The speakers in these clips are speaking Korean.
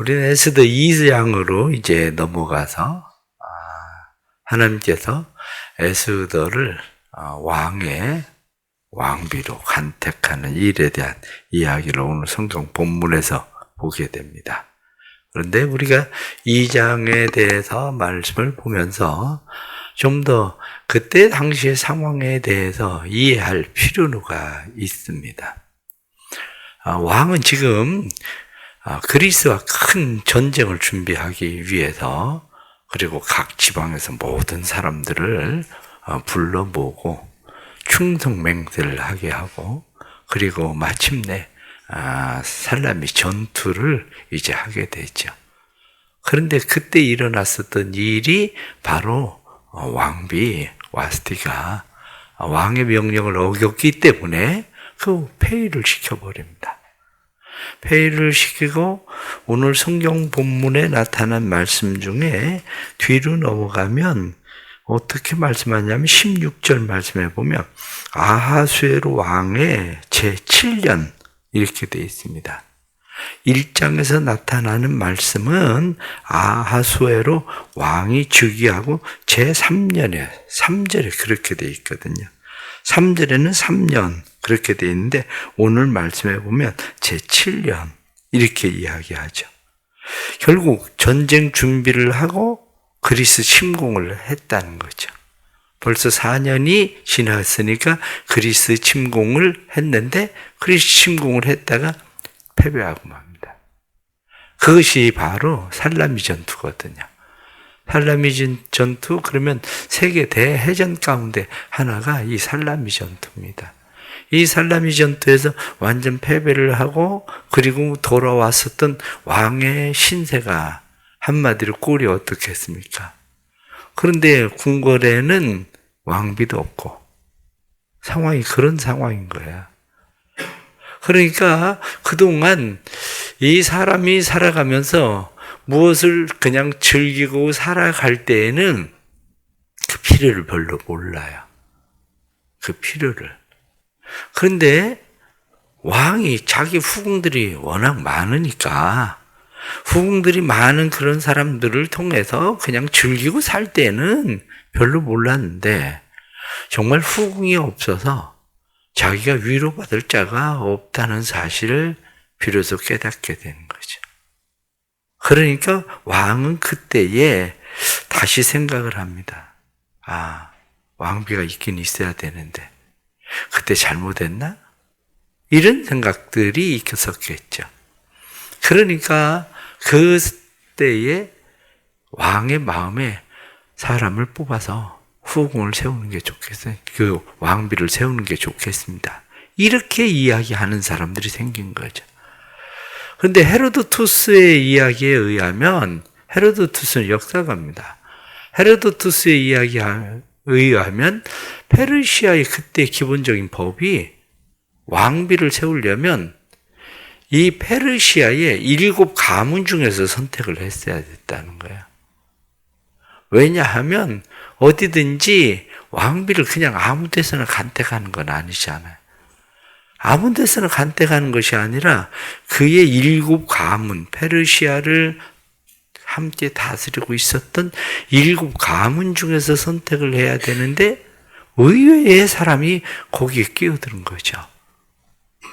우리는 에스더 2장으로 이제 넘어가서 하나님께서 에스더를 왕의 왕비로 간택하는 일에 대한 이야기를 오늘 성경 본문에서 보게 됩니다. 그런데 우리가 2장에 대해서 말씀을 보면서 좀 더 그때 당시의 상황에 대해서 이해할 필요가 있습니다. 왕은 지금 그리스와 큰 전쟁을 준비하기 위해서 그리고 각 지방에서 모든 사람들을 불러 모으고 충성맹세를 하게 하고 그리고 마침내 살라미 전투를 이제 하게 되죠. 그런데 그때 일어났었던 일이 바로 왕비 와스티가 왕의 명령을 어겼기 때문에 그 폐위를 시켜버립니다. 폐위를 시키고 오늘 성경 본문에 나타난 말씀 중에 뒤로 넘어가면 어떻게 말씀하냐면 16절 말씀에 보면 아하수에로 왕의 제7년 이렇게 되어 있습니다. 1장에서 나타나는 말씀은 아하수에로 왕이 즉위하고 제3년에 3절에 그렇게 되어 있거든요. 3절에는 3년 그렇게 되어 있는데 오늘 말씀에 보면 제7년 이렇게 이야기하죠. 결국 전쟁 준비를 하고 그리스 침공을 했다는 거죠. 벌써 4년이 지났으니까 그리스 침공을 했는데 그리스 침공을 했다가 패배하고 맙니다. 그것이 바로 살라미 전투거든요. 살라미 전투 그러면 세계 대해전 가운데 하나가 이 살라미 전투입니다. 이 살라미 전투에서 완전 패배를 하고 그리고 돌아왔었던 왕의 신세가 한마디로 꼴이 어떻겠습니까? 그런데 궁궐에는 왕비도 없고 상황이 그런 상황인 거야. 그러니까 그동안 이 사람이 살아가면서 무엇을 그냥 즐기고 살아갈 때에는 그 필요를 별로 몰라요. 그 필요를. 그런데 왕이 자기 후궁들이 워낙 많으니까 후궁들이 많은 그런 사람들을 통해서 그냥 즐기고 살 때는 별로 몰랐는데 정말 후궁이 없어서 자기가 위로받을 자가 없다는 사실을 비로소 깨닫게 되는 거죠. 그러니까 왕은 그때에 다시 생각을 합니다. 왕비가 있긴 있어야 되는데 그때 잘못했나? 이런 생각들이 있었겠죠. 그러니까 그때에 왕의 마음에 사람을 뽑아서 후궁을 세우는 게 좋겠어요. 그 왕비를 세우는 게 좋겠습니다. 이렇게 이야기하는 사람들이 생긴 거죠. 그런데 헤로도투스의 이야기에 의하면 헤로도투스는 역사가입니다. 헤로도투스의 이야기에 의하면 페르시아의 그때 기본적인 법이 왕비를 세우려면 이 페르시아의 7 가문 중에서 선택을 했어야 됐다는 거예요. 왜냐하면 어디든지 왕비를 그냥 아무 데서나 간택하는 건 아니잖아요. 아무 데서나 간택하는 것이 아니라 그의 7 가문, 페르시아를 함께 다스리고 있었던 7 가문 중에서 선택을 해야 되는데 의외의 사람이 거기에 끼어드는 거죠.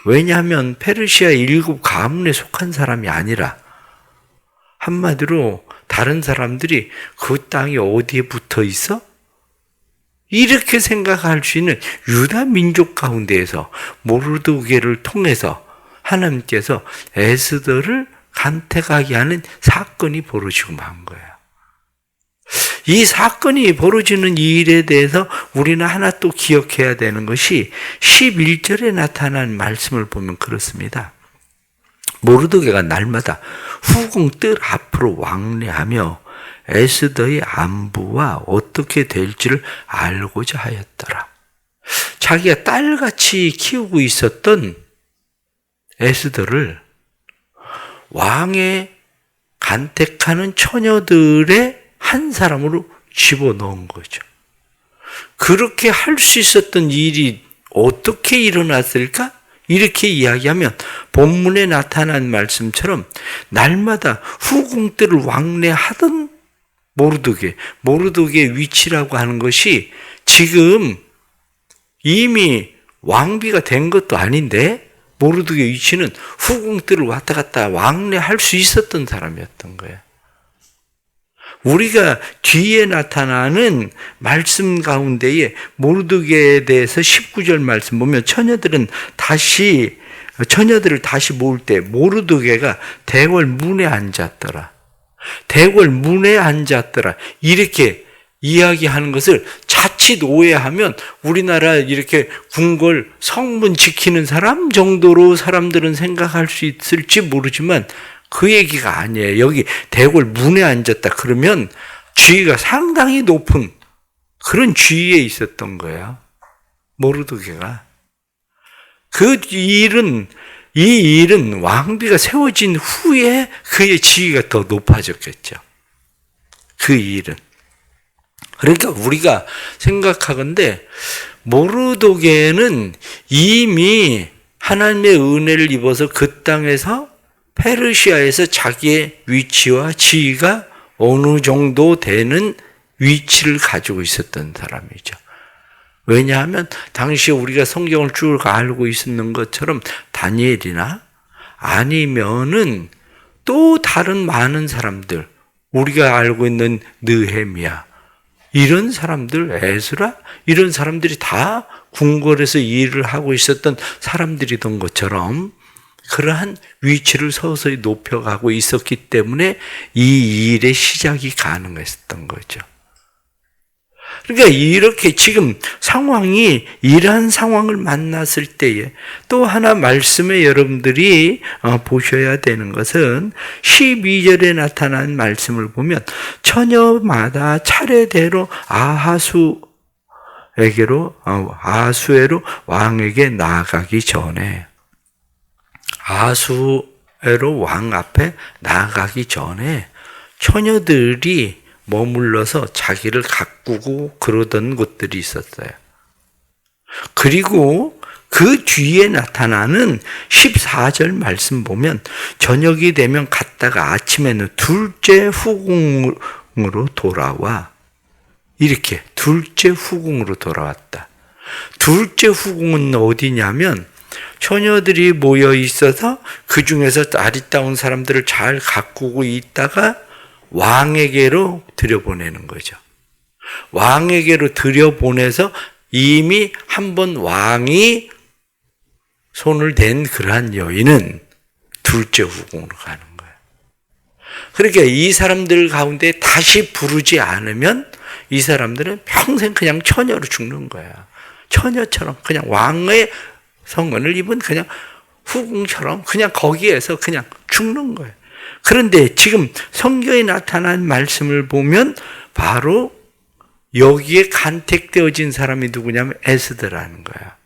왜냐하면 페르시아 7 가문에 속한 사람이 아니라 한마디로 다른 사람들이 그 땅이 어디에 붙어 있어? 이렇게 생각할 수 있는 유다 민족 가운데에서 모르드게를 통해서 하나님께서 에스더를 간택하게 하는 사건이 벌어지고 만 거예요. 이 사건이 벌어지는 일에 대해서 우리는 하나 또 기억해야 되는 것이 11절에 나타난 말씀을 보면 그렇습니다. 모르드게가 날마다 후궁 뜰 앞으로 왕래하며 에스더의 안부와 어떻게 될지를 알고자 하였더라. 자기가 딸같이 키우고 있었던 에스더를 왕의 간택하는 처녀들의 한 사람으로 집어넣은 거죠. 그렇게 할 수 있었던 일이 어떻게 일어났을까? 이렇게 이야기하면 본문에 나타난 말씀처럼 날마다 후궁들을 왕래하던 모르드게의 위치라고 하는 것이 지금 이미 왕비가 된 것도 아닌데 모르드게의 위치는 후궁들을 왔다 갔다 왕래할 수 있었던 사람이었던 거예요. 우리가 뒤에 나타나는 말씀 가운데에 모르드게에 대해서 19절 말씀 보면 처녀들을 다시 모을 때 모르드게가 대궐 문에 앉았더라. 대궐 문에 앉았더라. 이렇게 이야기하는 것을 자칫 오해하면 우리나라 이렇게 궁궐 성문 지키는 사람 정도로 사람들은 생각할 수 있을지 모르지만 그 얘기가 아니에요. 여기 대궐 문에 앉았다 그러면 지위가 상당히 높은 그런 지위에 있었던 거예요. 모르드게가. 이 일은 왕비가 세워진 후에 그의 지위가 더 높아졌겠죠. 그 일은. 그러니까 우리가 생각하건대 모르드게는 이미 하나님의 은혜를 입어서 그 땅에서 페르시아에서 자기의 위치와 지위가 어느 정도 되는 위치를 가지고 있었던 사람이죠. 왜냐하면 당시에 우리가 성경을 쭉 알고 있는 것처럼 다니엘이나 아니면은 또 다른 많은 사람들, 우리가 알고 있는 느헤미야, 이런 사람들, 에스라, 이런 사람들이 다 궁궐에서 일을 하고 있었던 사람들이던 것처럼 그러한 위치를 서서히 높여가고 있었기 때문에 이 일의 시작이 가능했었던 거죠. 그러니까 이렇게 지금 상황이 이러한 상황을 만났을 때에 또 하나 말씀에 여러분들이 보셔야 되는 것은 12절에 나타난 말씀을 보면 처녀마다 차례대로 아하수에로 왕에게 나아가기 전에 아수에로 왕 앞에 나아가기 전에 처녀들이 머물러서 자기를 가꾸고 그러던 곳들이 있었어요. 그리고 그 뒤에 나타나는 14절 말씀 보면 저녁이 되면 갔다가 아침에는 둘째 후궁으로 돌아와 이렇게 둘째 후궁으로 돌아왔다. 둘째 후궁은 어디냐면 처녀들이 모여 있어서 그 중에서 아리따운 사람들을 잘 가꾸고 있다가 왕에게로 들여보내는 거죠. 왕에게로 들여보내서 이미 한 번 왕이 손을 댄 그러한 여인은 둘째 후궁으로 가는 거예요. 그러니까 이 사람들 가운데 다시 부르지 않으면 이 사람들은 평생 그냥 처녀로 죽는 거야. 처녀처럼 그냥 왕의 성원을 입은 그냥 후궁처럼 그냥 거기에서 그냥 죽는 거예요. 그런데 지금 성경에 나타난 말씀을 보면 바로 여기에 간택되어진 사람이 누구냐면 에스더라는 거야.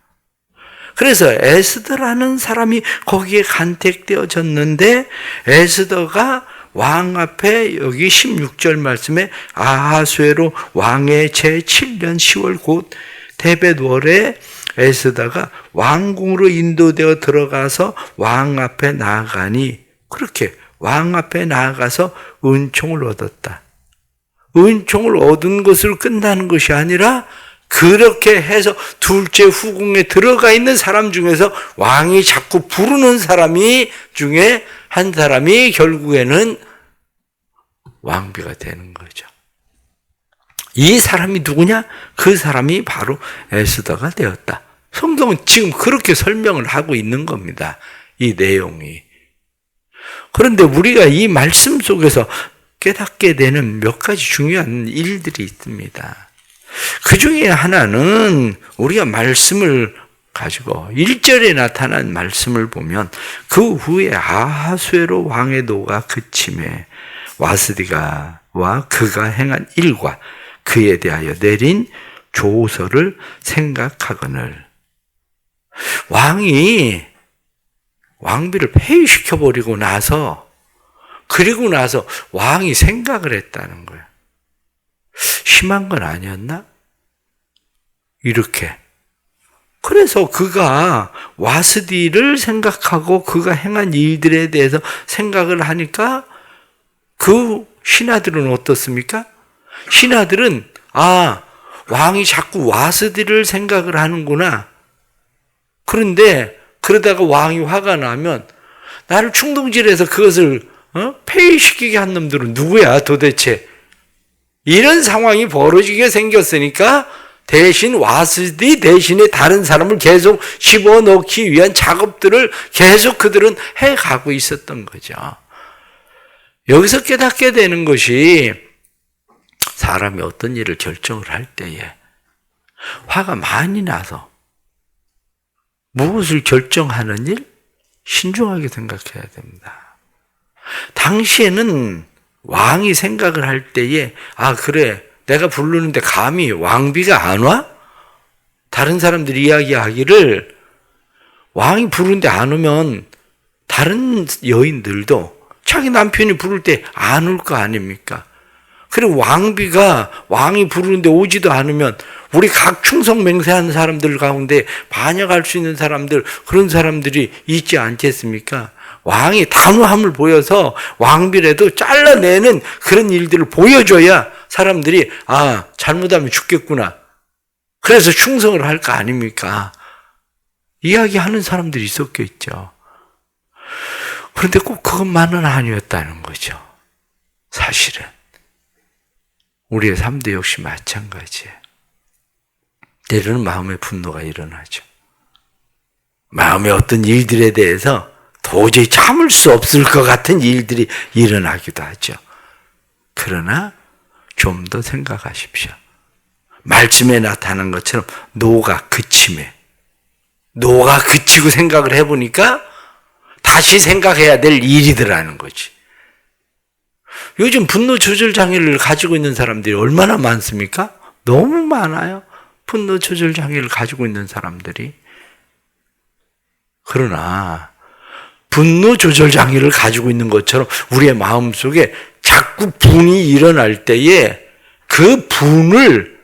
그래서 에스더라는 사람이 거기에 간택되어졌는데 에스더가 왕 앞에 여기 16절 말씀에 아하수에로 왕의 제7년 10월 곧 데벳월에 에스더가 왕궁으로 인도되어 들어가서 왕 앞에 나아가니 그렇게 왕 앞에 나아가서 은총을 얻었다. 은총을 얻은 것으로 끝나는 것이 아니라 그렇게 해서 둘째 후궁에 들어가 있는 사람 중에서 왕이 자꾸 부르는 사람이 중에 한 사람이 결국에는 왕비가 되는 거죠. 이 사람이 누구냐? 그 사람이 바로 에스더가 되었다. 성경은 지금 그렇게 설명을 하고 있는 겁니다. 이 내용이. 그런데 우리가 이 말씀 속에서 깨닫게 되는 몇 가지 중요한 일들이 있습니다. 그 중에 하나는 우리가 말씀을 가지고 1절에 나타난 말씀을 보면 그 후에 아하수에로 왕의 노가 그침에 와스디가와 그가 행한 일과 그에 대하여 내린 조서를 생각하거늘 왕이 왕비를 폐위시켜버리고 나서 그리고 나서 왕이 생각을 했다는 거예요. 심한 건 아니었나? 이렇게 그래서 그가 와스디를 생각하고 그가 행한 일들에 대해서 생각을 하니까 그 신하들은 어떻습니까? 신하들은 왕이 자꾸 와스디를 생각을 하는구나. 그런데 그러다가 왕이 화가 나면 나를 충동질해서 그것을 폐위시키게 한 놈들은 누구야 도대체? 이런 상황이 벌어지게 생겼으니까 대신 와스디 대신에 다른 사람을 계속 집어넣기 위한 작업들을 계속 그들은 해가고 있었던 거죠. 여기서 깨닫게 되는 것이 사람이 어떤 일을 결정을 할 때에 화가 많이 나서 무엇을 결정하는 일? 신중하게 생각해야 됩니다. 당시에는 왕이 생각을 할 때에 그래 내가 부르는데 감히 왕비가 안 와? 다른 사람들이 이야기하기를 왕이 부르는데 안 오면 다른 여인들도 자기 남편이 부를 때 안 올 거 아닙니까? 그리고 왕이 부르는데 오지도 않으면 우리 각 충성 맹세하는 사람들 가운데 반역할 수 있는 사람들, 그런 사람들이 있지 않겠습니까? 왕이 단호함을 보여서 왕비라도 잘라내는 그런 일들을 보여줘야 사람들이 잘못하면 죽겠구나. 그래서 충성을 할 거 아닙니까? 이야기하는 사람들이 있었겠죠. 그런데 꼭 그것만은 아니었다는 거죠. 사실은. 우리의 삶도 역시 마찬가지예요. 때로는 마음의 분노가 일어나죠. 마음의 어떤 일들에 대해서 도저히 참을 수 없을 것 같은 일들이 일어나기도 하죠. 그러나 좀 더 생각하십시오. 말씀에 나타난 것처럼 노가 그침에 노가 그치고 생각을 해보니까 다시 생각해야 될 일이더라는 거지. 요즘 분노 조절 장애를 가지고 있는 사람들이 얼마나 많습니까? 너무 많아요. 분노 조절 장애를 가지고 있는 사람들이. 그러나 분노 조절 장애를 가지고 있는 것처럼 우리의 마음속에 자꾸 분이 일어날 때에 그 분을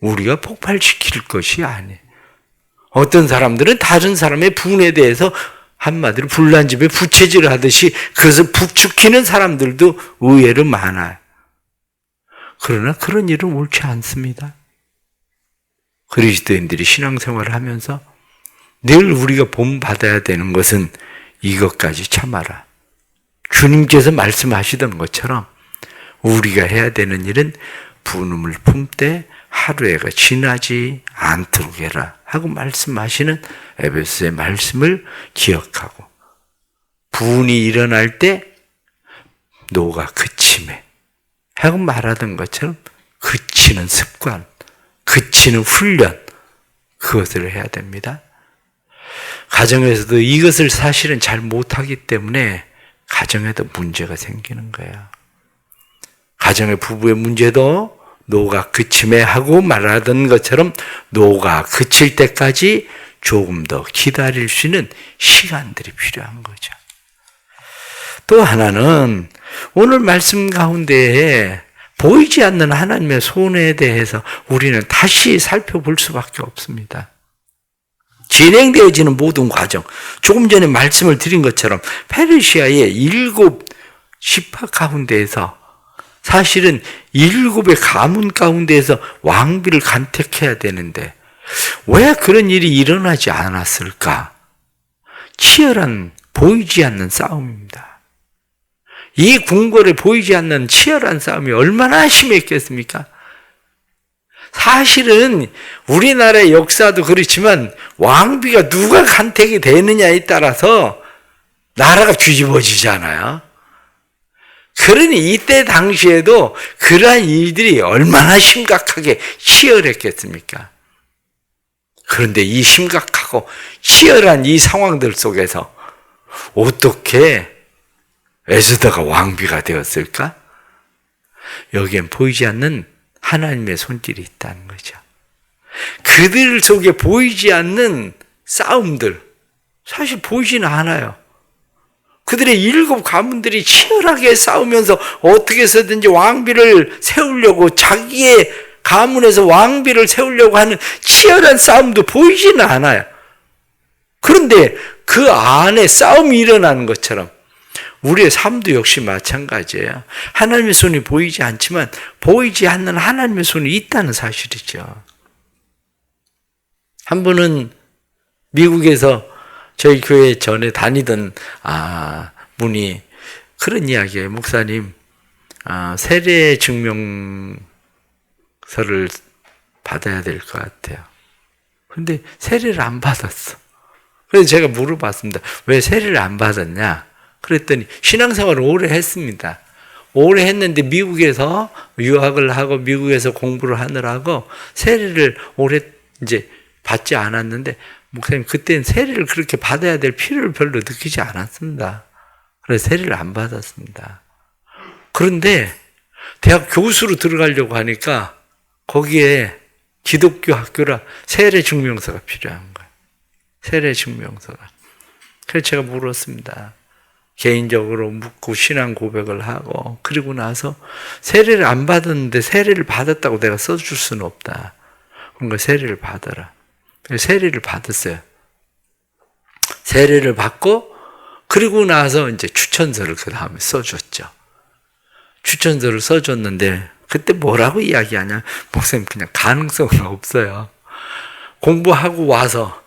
우리가 폭발시킬 것이 아니에요. 어떤 사람들은 다른 사람의 분에 대해서 한마디로 불난집에 부채질 하듯이 그것을 부추기는 사람들도 의외로 많아요. 그러나 그런 일은 옳지 않습니다. 그리스도인들이 신앙생활을 하면서 늘 우리가 본받아야 되는 것은 이것까지 참아라. 주님께서 말씀하시던 것처럼 우리가 해야 되는 일은 분음을 품되 하루에가 지나지 않도록 해라 하고 말씀하시는 에베소의 말씀을 기억하고, 분이 일어날 때 노가 그침에 하고 말하던 것처럼 그치는 습관, 그치는 훈련, 그것을 해야 됩니다. 가정에서도 이것을 사실은 잘 못하기 때문에 가정에도 문제가 생기는 거예요. 가정의 부부의 문제도 노가 그침에 하고 말하던 것처럼 노가 그칠 때까지 조금 더 기다릴 수 있는 시간들이 필요한 거죠. 또 하나는 오늘 말씀 가운데에 보이지 않는 하나님의 손에 대해서 우리는 다시 살펴볼 수밖에 없습니다. 진행되어지는 모든 과정, 조금 전에 말씀을 드린 것처럼 페르시아의 7 지파 가운데에서 사실은 7의 가문 가운데에서 왕비를 간택해야 되는데 왜 그런 일이 일어나지 않았을까? 치열한 보이지 않는 싸움입니다. 이 궁궐에 보이지 않는 치열한 싸움이 얼마나 심했겠습니까? 사실은 우리나라의 역사도 그렇지만 왕비가 누가 간택이 되느냐에 따라서 나라가 뒤집어지잖아요. 그러니 이때 당시에도 그러한 일들이 얼마나 심각하게 치열했겠습니까? 그런데 이 심각하고 치열한 이 상황들 속에서 어떻게 에스더가 왕비가 되었을까? 여기엔 보이지 않는 하나님의 손길이 있다는 거죠. 그들 속에 보이지 않는 싸움들, 사실 보이지는 않아요. 그들의 7 가문들이 치열하게 싸우면서 어떻게 해서든지 왕비를 세우려고 자기의 가문에서 왕비를 세우려고 하는 치열한 싸움도 보이지는 않아요. 그런데 그 안에 싸움이 일어나는 것처럼 우리의 삶도 역시 마찬가지예요. 하나님의 손이 보이지 않지만 보이지 않는 하나님의 손이 있다는 사실이죠. 한 분은 미국에서 저희 교회 전에 다니던 분이 그런 이야기예요. 목사님, 세례 증명서를 받아야 될 것 같아요. 그런데 세례를 안 받았어. 그래서 제가 물어봤습니다. 왜 세례를 안 받았냐? 그랬더니 신앙생활을 오래 했습니다. 오래 했는데 미국에서 유학을 하고 미국에서 공부를 하느라고 세례를 오래 이제 받지 않았는데 목사님 그때는 세례를 그렇게 받아야 될 필요를 별로 느끼지 않았습니다. 그래서 세례를 안 받았습니다. 그런데 대학 교수로 들어가려고 하니까 거기에 기독교 학교라 세례 증명서가 필요한 거예요. 세례 증명서가. 그래서 제가 물었습니다. 개인적으로 묻고 신앙 고백을 하고 그리고 나서 세례를 안 받았는데 세례를 받았다고 내가 써줄 수는 없다. 그러니까 세례를 받아라. 세례를 받았어요. 세례를 받고 그리고 나서 이제 추천서를 그 다음에 써줬죠. 추천서를 써줬는데 그때 뭐라고 이야기하냐? 목사님 그냥 가능성은 없어요. 공부하고 와서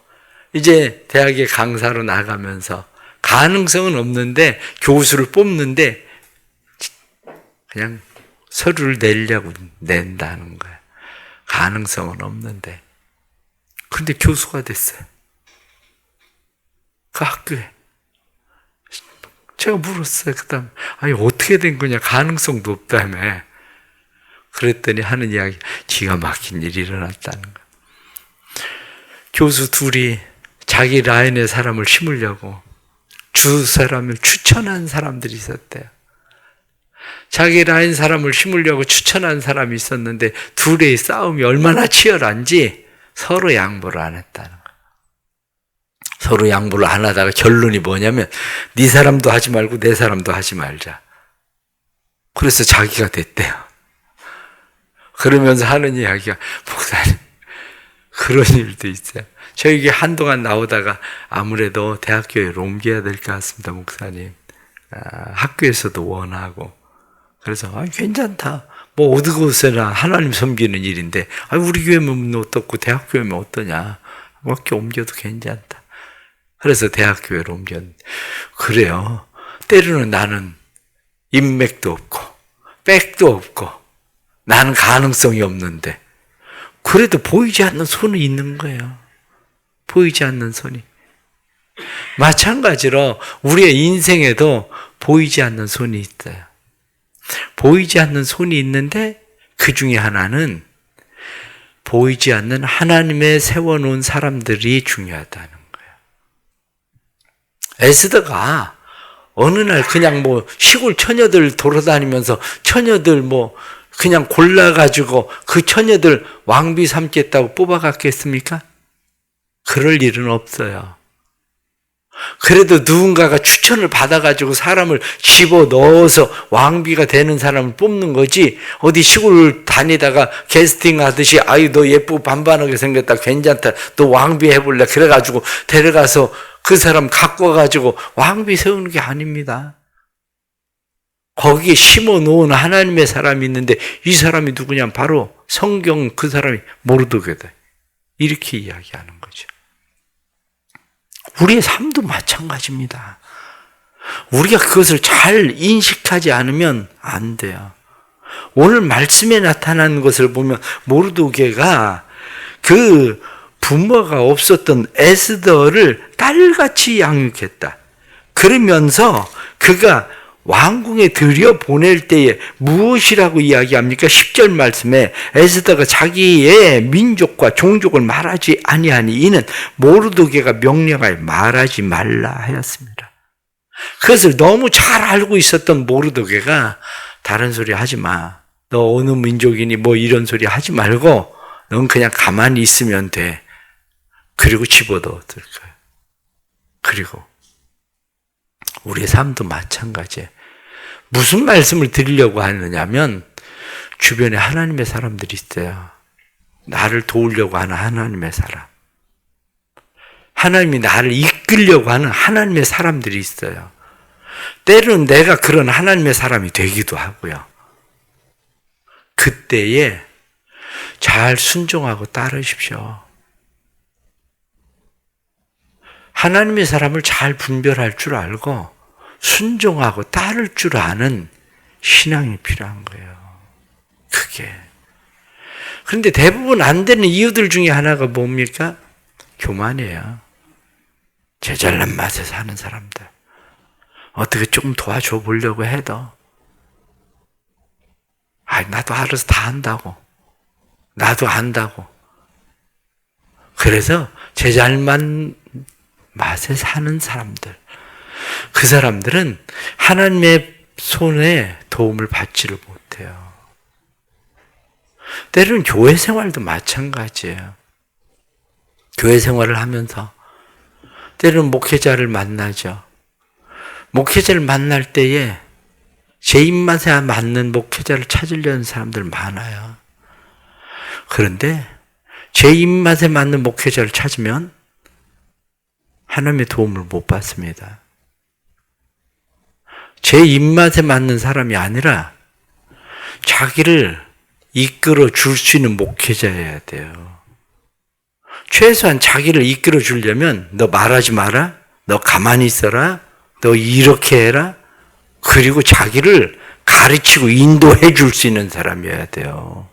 이제 대학에 강사로 나가면서 가능성은 없는데 교수를 뽑는데 그냥 서류를 내려고 낸다는 거예요. 가능성은 없는데. 그런데 교수가 됐어요. 그 학교에. 제가 물었어요. 그 다음에 아니 어떻게 된 거냐? 가능성도 없다며. 그랬더니 하는 이야기 기가 막힌 일이 일어났다는 거예요. 교수 둘이 자기 라인의 사람을 심으려고 두 사람을 추천한 사람들이 있었대요. 자기 라인 사람을 심으려고 추천한 사람이 있었는데 둘의 싸움이 얼마나 치열한지 서로 양보를 안 했다는 거예요. 서로 양보를 안 하다가 결론이 뭐냐면 네 사람도 하지 말고 내 사람도 하지 말자. 그래서 자기가 됐대요. 그러면서 하는 이야기가 목사님 그런 일도 있어요. 저에게 한동안 나오다가 아무래도 대학교에 옮겨야 될 것 같습니다. 목사님. 학교에서도 원하고 그래서 괜찮다. 뭐 어디 곳에나 하나님 섬기는 일인데 우리 교회면 어떻고 대학 교회면 어떠냐. 학교 옮겨도 괜찮다. 그래서 대학교회로 옮겼는데 그래요. 때로는 나는 인맥도 없고 백도 없고 나는 가능성이 없는데 그래도 보이지 않는 손이 있는 거예요. 보이지 않는 손이. 마찬가지로 우리의 인생에도 보이지 않는 손이 있어요. 보이지 않는 손이 있는데 그 중에 하나는 보이지 않는 하나님의 세워놓은 사람들이 중요하다는 거예요. 에스더가 어느 날 그냥 뭐 시골 처녀들 돌아다니면서 처녀들 뭐 그냥 골라가지고 그 처녀들 왕비 삼겠다고 뽑아갔겠습니까? 그럴 일은 없어요. 그래도 누군가가 추천을 받아가지고 사람을 집어넣어서 왕비가 되는 사람을 뽑는 거지 어디 시골 다니다가 캐스팅 하듯이 아유 너 예쁘고 반반하게 생겼다 괜찮다 너 왕비 해볼래 그래가지고 데려가서 그 사람 갖고 와가지고 왕비 세우는 게 아닙니다. 거기에 심어놓은 하나님의 사람이 있는데 이 사람이 누구냐면 바로 성경 그 사람이 모르드게다. 이렇게 이야기하는 거죠. 우리의 삶도 마찬가지입니다. 우리가 그것을 잘 인식하지 않으면 안 돼요. 오늘 말씀에 나타난 것을 보면 모르드게가 그 부모가 없었던 에스더를 딸같이 양육했다. 그러면서 그가 왕궁에 들여보낼 때에 무엇이라고 이야기합니까? 10절 말씀에 에스더가 자기의 민족과 종족을 말하지 아니하니 이는 모르드게가 명령하여 말하지 말라 하였습니다. 그것을 너무 잘 알고 있었던 모르드게가 다른 소리 하지 마. 너 어느 민족이니 뭐 이런 소리 하지 말고 넌 그냥 가만히 있으면 돼. 그리고 집어넣었을 거예요. 그리고 우리의 삶도 마찬가지예요. 무슨 말씀을 드리려고 하느냐면 주변에 하나님의 사람들이 있어요. 나를 도우려고 하는 하나님의 사람. 하나님이 나를 이끌려고 하는 하나님의 사람들이 있어요. 때로는 내가 그런 하나님의 사람이 되기도 하고요. 그때에 잘 순종하고 따르십시오. 하나님의 사람을 잘 분별할 줄 알고 순종하고 따를 줄 아는 신앙이 필요한 거예요. 그게. 그런데 대부분 안 되는 이유들 중에 하나가 뭡니까? 교만이에요. 제 잘난 맛에 사는 사람들. 어떻게 조금 도와줘 보려고 해도 나도 알아서 다 한다고. 나도 안다고. 그래서 제 잘난 맛에 사는 사람들. 그 사람들은 하나님의 손에 도움을 받지를 못해요. 때로는 교회 생활도 마찬가지예요. 교회 생활을 하면서 때로는 목회자를 만나죠. 목회자를 만날 때에 제 입맛에 맞는 목회자를 찾으려는 사람들 많아요. 그런데 제 입맛에 맞는 목회자를 찾으면 하나님의 도움을 못 받습니다. 제 입맛에 맞는 사람이 아니라 자기를 이끌어 줄 수 있는 목회자여야 돼요. 최소한 자기를 이끌어 주려면 너 말하지 마라, 너 가만히 있어라, 너 이렇게 해라, 그리고 자기를 가르치고 인도해 줄 수 있는 사람이어야 돼요.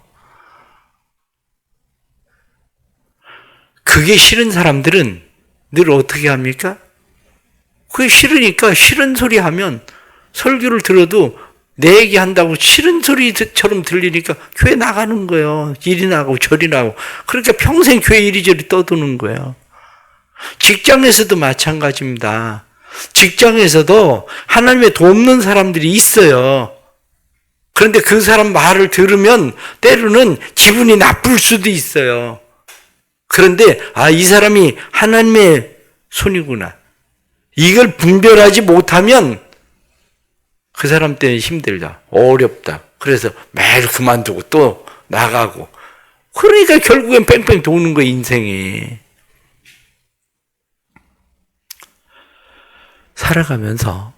그게 싫은 사람들은 늘 어떻게 합니까? 그게 싫으니까 싫은 소리 하면 설교를 들어도 내 얘기 한다고 싫은 소리처럼 들리니까 교회 나가는 거예요. 이리 나가고 저리 나가고. 그러니까 평생 교회 이리저리 떠도는 거예요. 직장에서도 마찬가지입니다. 직장에서도 하나님의 돕는 사람들이 있어요. 그런데 그 사람 말을 들으면 때로는 기분이 나쁠 수도 있어요. 그런데 이 사람이 하나님의 손이구나. 이걸 분별하지 못하면 그 사람 때문에 힘들다, 어렵다. 그래서 매일 그만두고 또 나가고. 그러니까 결국엔 뺑뺑 도는 거예요, 인생이. 살아가면서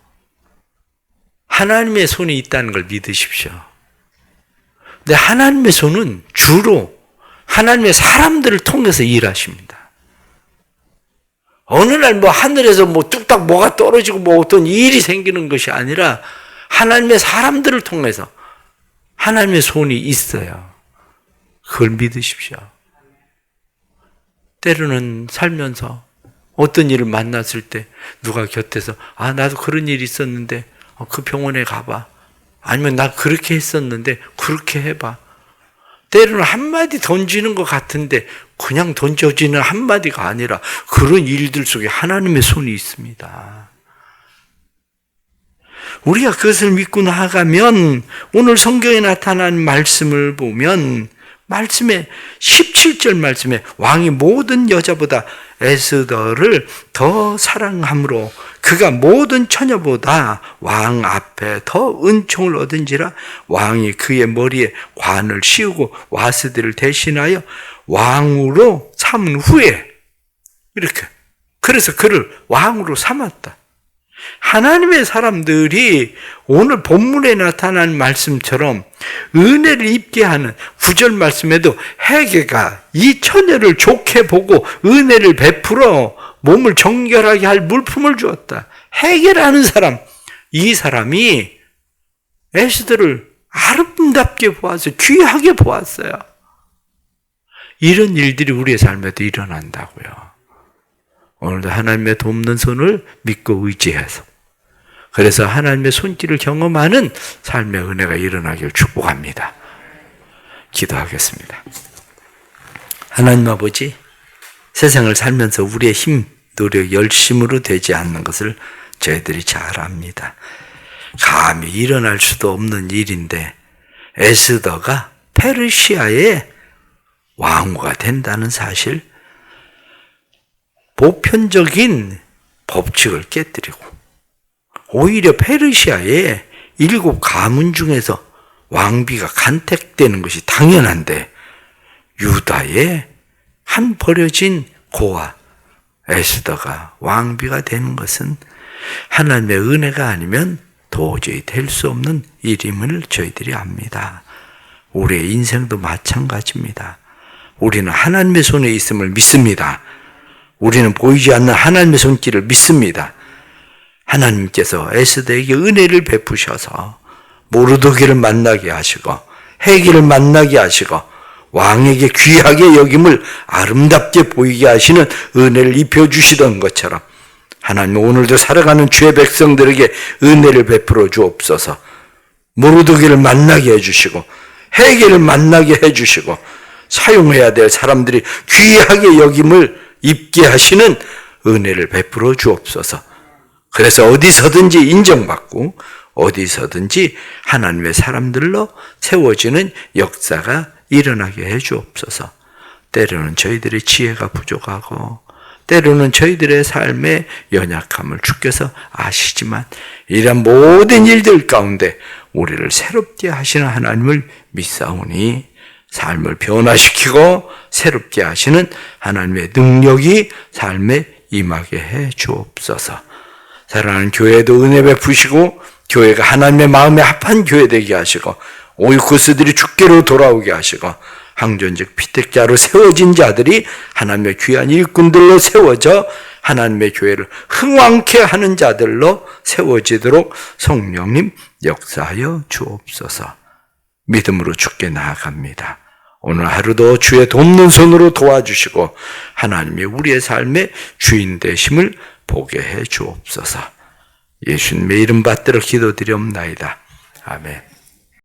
하나님의 손이 있다는 걸 믿으십시오. 근데 하나님의 손은 주로 하나님의 사람들을 통해서 일하십니다. 어느 날 하늘에서 뚝딱 뭐가 떨어지고 어떤 일이 생기는 것이 아니라 하나님의 사람들을 통해서 하나님의 손이 있어요. 그걸 믿으십시오. 때로는 살면서 어떤 일을 만났을 때 누가 곁에서 나도 그런 일이 있었는데 그 병원에 가봐. 아니면 나 그렇게 했었는데 그렇게 해봐. 때로는 한마디 던지는 것 같은데 그냥 던져지는 한마디가 아니라 그런 일들 속에 하나님의 손이 있습니다. 우리가 그것을 믿고 나아가면 오늘 성경에 나타난 말씀을 보면 말씀에 17절 말씀에 왕이 모든 여자보다 에스더를 더 사랑함으로 그가 모든 처녀보다 왕 앞에 더 은총을 얻은지라 왕이 그의 머리에 관을 씌우고 와스들을 대신하여 왕으로 삼은 후에 이렇게 그래서 그를 왕으로 삼았다. 하나님의 사람들이 오늘 본문에 나타난 말씀처럼 은혜를 입게 하는 9절 말씀에도 헤게가 이 처녀를 좋게 보고 은혜를 베풀어 몸을 정결하게 할 물품을 주었다. 헤게라는 사람, 이 사람이 에스더를 아름답게 보았어요. 귀하게 보았어요. 이런 일들이 우리의 삶에도 일어난다고요. 오늘도 하나님의 돕는 손을 믿고 의지해서 그래서 하나님의 손길을 경험하는 삶의 은혜가 일어나길 축복합니다. 기도하겠습니다. 하나님 아버지, 세상을 살면서 우리의 힘, 노력, 열심으로 되지 않는 것을 저희들이 잘 압니다. 감히 일어날 수도 없는 일인데 에스더가 페르시아의 왕후가 된다는 사실, 보편적인 법칙을 깨뜨리고 오히려 페르시아의 7 가문 중에서 왕비가 간택되는 것이 당연한데 유다의 한 버려진 고아 에스더가 왕비가 되는 것은 하나님의 은혜가 아니면 도저히 될 수 없는 일임을 저희들이 압니다. 우리의 인생도 마찬가지입니다. 우리는 하나님의 손에 있음을 믿습니다. 우리는 보이지 않는 하나님의 손길을 믿습니다. 하나님께서 에스더에게 은혜를 베푸셔서 모르드게를 만나게 하시고 헤게를 만나게 하시고 왕에게 귀하게 여김을 아름답게 보이게 하시는 은혜를 입혀주시던 것처럼 하나님 오늘도 살아가는 주의 백성들에게 은혜를 베풀어 주옵소서. 모르드게를 만나게 해주시고 헤게를 만나게 해주시고 사용해야 될 사람들이 귀하게 여김을 입게 하시는 은혜를 베풀어 주옵소서. 그래서 어디서든지 인정받고 어디서든지 하나님의 사람들로 세워지는 역사가 일어나게 해 주옵소서. 때로는 저희들의 지혜가 부족하고 때로는 저희들의 삶의 연약함을 주께서 아시지만 이런 모든 일들 가운데 우리를 새롭게 하시는 하나님을 믿사오니 삶을 변화시키고 새롭게 하시는 하나님의 능력이 삶에 임하게 해 주옵소서. 사랑하는 교회도 은혜 베푸시고 교회가 하나님의 마음에 합한 교회 되게 하시고 오이코스들이 주께로 돌아오게 하시고 항존직 피택자로 세워진 자들이 하나님의 귀한 일꾼들로 세워져 하나님의 교회를 흥왕케 하는 자들로 세워지도록 성령님 역사하여 주옵소서. 믿음으로 주께 나아갑니다. 오늘 하루도 주의 돕는 손으로 도와주시고 하나님이 우리의 삶의 주인 되심을 보게 해 주옵소서. 예수님의 이름 받들어 기도드리옵나이다. 아멘.